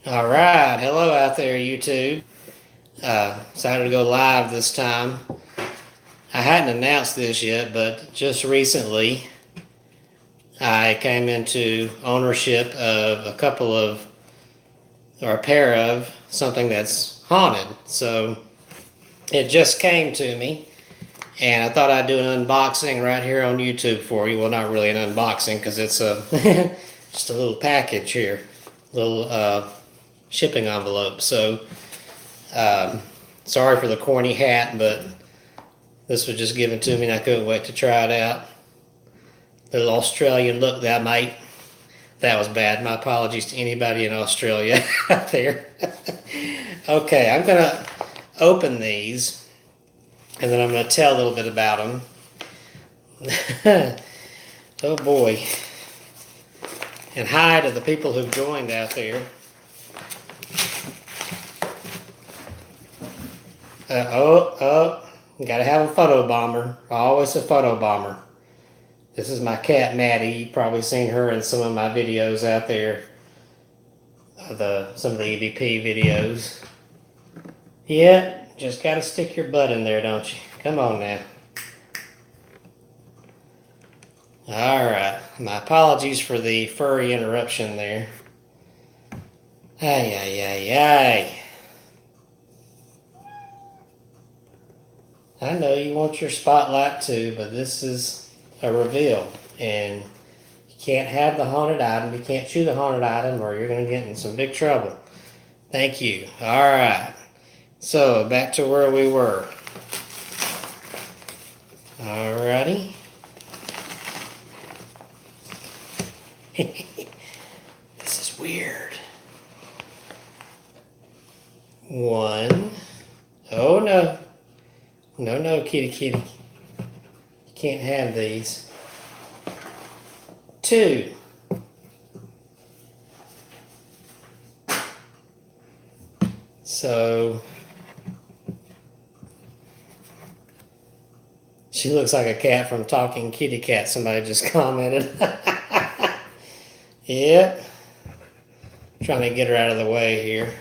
All right, hello out there, YouTube. Decided to go live this time. I hadn't announced this yet, but just recently I came into ownership of a couple of, or a pair of, something that's haunted. So it just came to me, and I thought I'd do an unboxing right here on YouTube for you. Well, not really an unboxing because it's a just a little package here, little shipping envelope. So sorry for the corny hat, but this was just given to me and I couldn't wait to try it out. Little Australian look that might. That was bad. My apologies to anybody in Australia out there. Okay, I'm going to open these and then I'm going to tell a little bit about them. Oh boy. And hi to the people who've joined out there. Gotta have a photo bomber. Always a photo bomber. This is my cat, Maddie. You've probably seen her in some of my videos out there. Some of the EVP videos. Yeah, just gotta stick your butt in there, don't you? Come on now. Alright, my apologies for the furry interruption there. Ay, ay, ay, ay. I know you want your spotlight too, but this is a reveal, and you can't have the haunted item, you can't chew the haunted item, or you're going to get in some big trouble. Thank you. Alright, so back to where we were. Alrighty. This is weird. One. Oh no. No, kitty. You can't have these. Two. So she looks like a cat from Talking Kitty Cat, somebody just commented. Yep. Trying to get her out of the way here.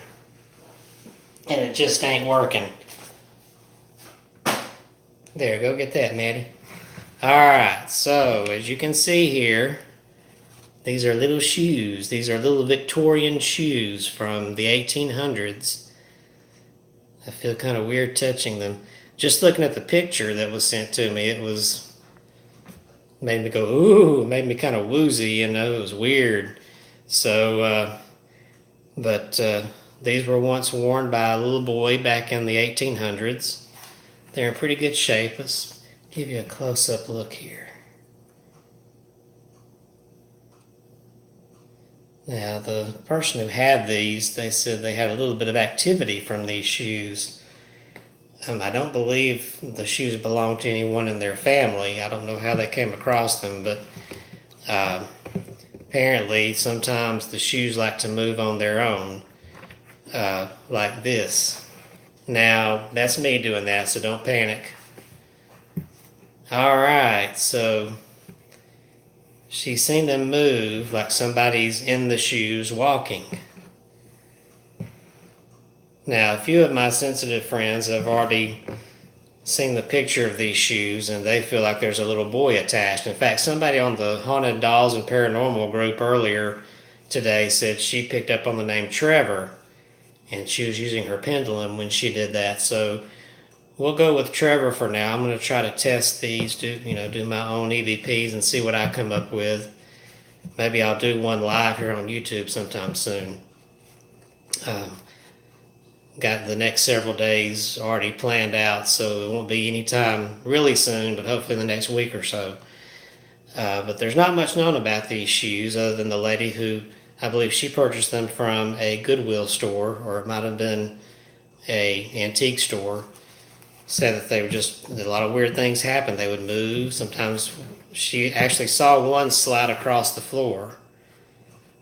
And it just ain't working. There, go get that, Maddie. Alright, so as you can see here, these are little shoes. These are little Victorian shoes from the 1800s. I feel kind of weird touching them. Just looking at the picture that was sent to me, it was made me go, ooh, made me kind of woozy, you know, it was weird. So, these were once worn by a little boy back in the 1800s. They're in pretty good shape. Let's give you a close-up look here. Now, the person who had these, they said they had a little bit of activity from these shoes. I don't believe the shoes belong to anyone in their family. I don't know how they came across them, but apparently sometimes the shoes like to move on their own, like this. Now, that's me doing that, so don't panic. Alright, so she's seen them move like somebody's in the shoes walking. Now, a few of my sensitive friends have already seen the picture of these shoes, and they feel like there's a little boy attached. In fact, somebody on the Haunted Dolls and Paranormal group earlier today said she picked up on the name Trevor, and she was using her pendulum when she did that. So we'll go with Trevor for now. I'm going to try to test these, do my own EVPs and see what I come up with. Maybe I'll do one live here on YouTube sometime soon. Got the next several days already planned out, so it won't be any time really soon, but hopefully the next week or so. But there's not much known about these shoes other than the lady who, I believe she purchased them from a Goodwill store, or it might have been a antique store. Said that they were a lot of weird things happened. They would move. Sometimes she actually saw one slide across the floor.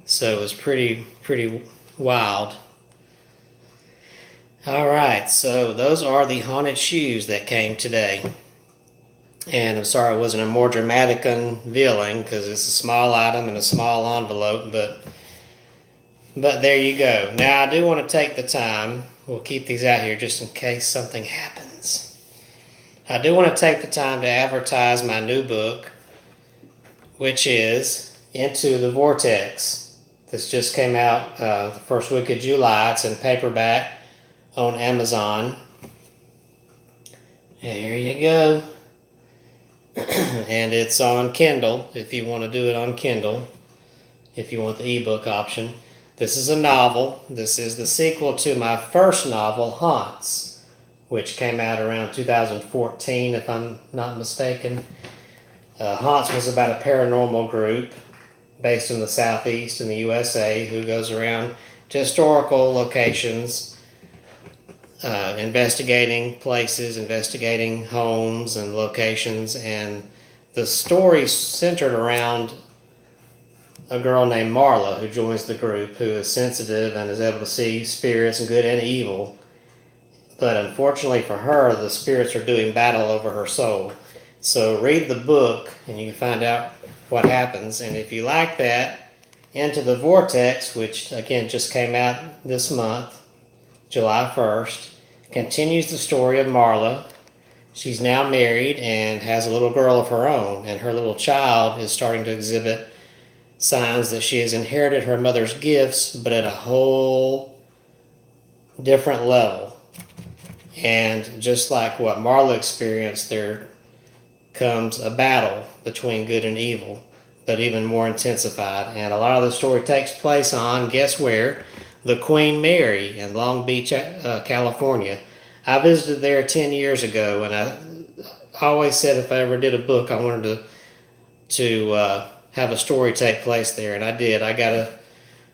So it was pretty wild. Alright, so those are the haunted shoes that came today. And I'm sorry it wasn't a more dramatic unveiling because it's a small item in a small envelope, but But there you go. Now, I do want to take the time, we'll keep these out here just in case something happens. I do want to take the time to advertise my new book, which is Into the Vortex. This just came out the first week of July. It's in paperback on Amazon. There you go. And it's on Kindle if you want to do it on Kindle, if you want the ebook option. This is a novel. This is the sequel to my first novel, Haunts, which came out around 2014, if I'm not mistaken. Haunts was about a paranormal group based in the Southeast in the USA who goes around to historical locations, investigating places, investigating homes and locations, and the story centered around a girl named Marla who joins the group, who is sensitive and is able to see spirits, good and evil. But unfortunately for her, the spirits are doing battle over her soul. So read the book and you can find out what happens. And if you like that, Into the Vortex, which again just came out this month, July 1st, continues the story of Marla. She's now married and has a little girl of her own, and her little child is starting to exhibit signs that she has inherited her mother's gifts, but at a whole different level. And just like what Marla experienced, there comes a battle between good and evil, but even more intensified. And a lot of the story takes place on, guess where? The Queen Mary in Long Beach, California. I visited there 10 years ago, and I always said if I ever did a book, I wanted to have a story take place there, and I did. I got a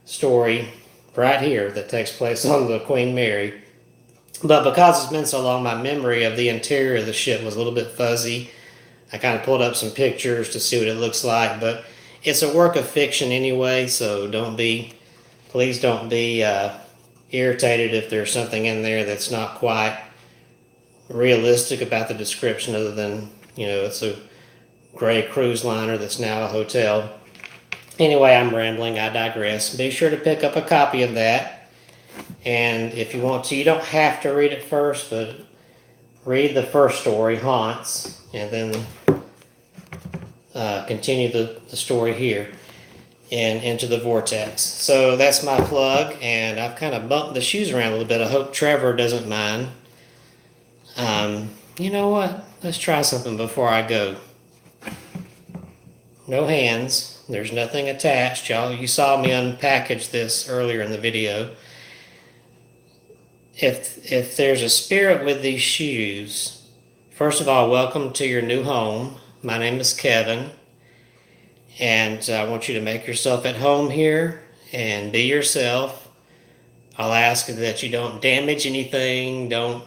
story right here that takes place on the Queen Mary. But because it's been so long, my memory of the interior of the ship was a little bit fuzzy. I kind of pulled up some pictures to see what it looks like, but it's a work of fiction anyway, so please don't be irritated if there's something in there that's not quite realistic about the description, other than, it's a gray cruise liner that's now a hotel. Anyway, I'm rambling. I digress. Be sure to pick up a copy of that. And if you want to, you don't have to read it first, but read the first story, Haunts, and then continue the story here and Into the Vortex. So that's my plug, and I've kind of bumped the shoes around a little bit. I hope Trevor doesn't mind. You know what? Let's try something before I go. No hands. There's nothing attached. You saw me unpackage this earlier in the video. If there's a spirit with these shoes, first of all, welcome to your new home. My name is Kevin, and I want you to make yourself at home here and be yourself. I'll ask that you don't damage anything, don't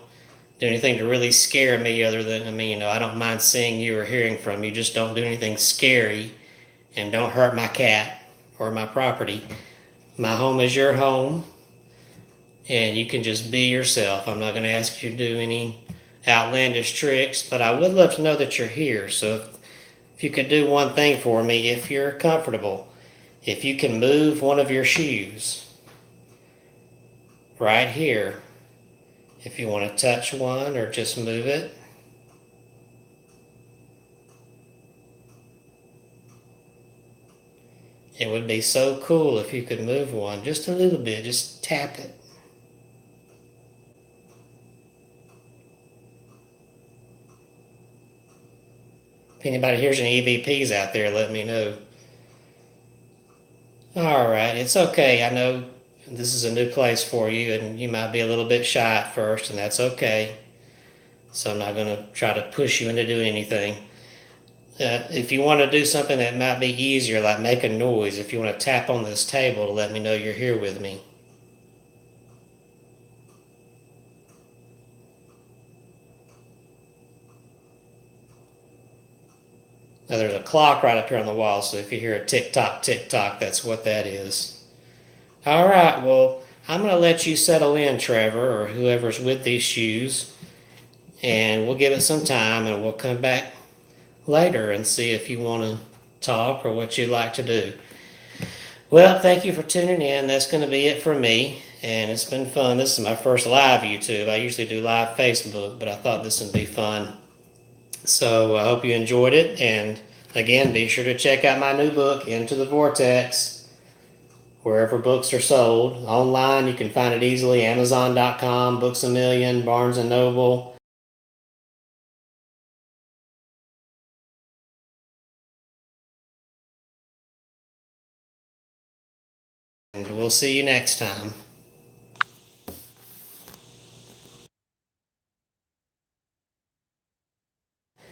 do anything to really scare me, other than, I don't mind seeing you or hearing from you. Just don't do anything scary, and don't hurt my cat or my property. My home is your home, and you can just be yourself. I'm not going to ask you to do any outlandish tricks, but I would love to know that you're here. So if you could do one thing for me, if you're comfortable, if you can move one of your shoes right here, if you want to touch one or just move it. It would be so cool if you could move one just a little bit, just tap it. If anybody hears any EVPs out there, let me know. Alright, it's okay. I know this is a new place for you, and you might be a little bit shy at first, and that's okay. So I'm not going to try to push you into doing anything. If you want to do something that might be easier, like make a noise, if you want to tap on this table to let me know you're here with me. Now there's a clock right up here on the wall, so if you hear a tick-tock, tick-tock, that's what that is. All right, well, I'm going to let you settle in, Trevor, or whoever's with these shoes, and we'll give it some time, and we'll come back later and see if you want to talk or what you'd like to do. Well, thank you for tuning in. That's going to be it for me. And it's been fun. This is my first live YouTube. I usually do live Facebook, but I thought this would be fun. So I hope you enjoyed it. And again, be sure to check out my new book, Into the Vortex, wherever books are sold. Online, you can find it easily, Amazon.com, Books A Million, Barnes & Noble. And we'll see you next time.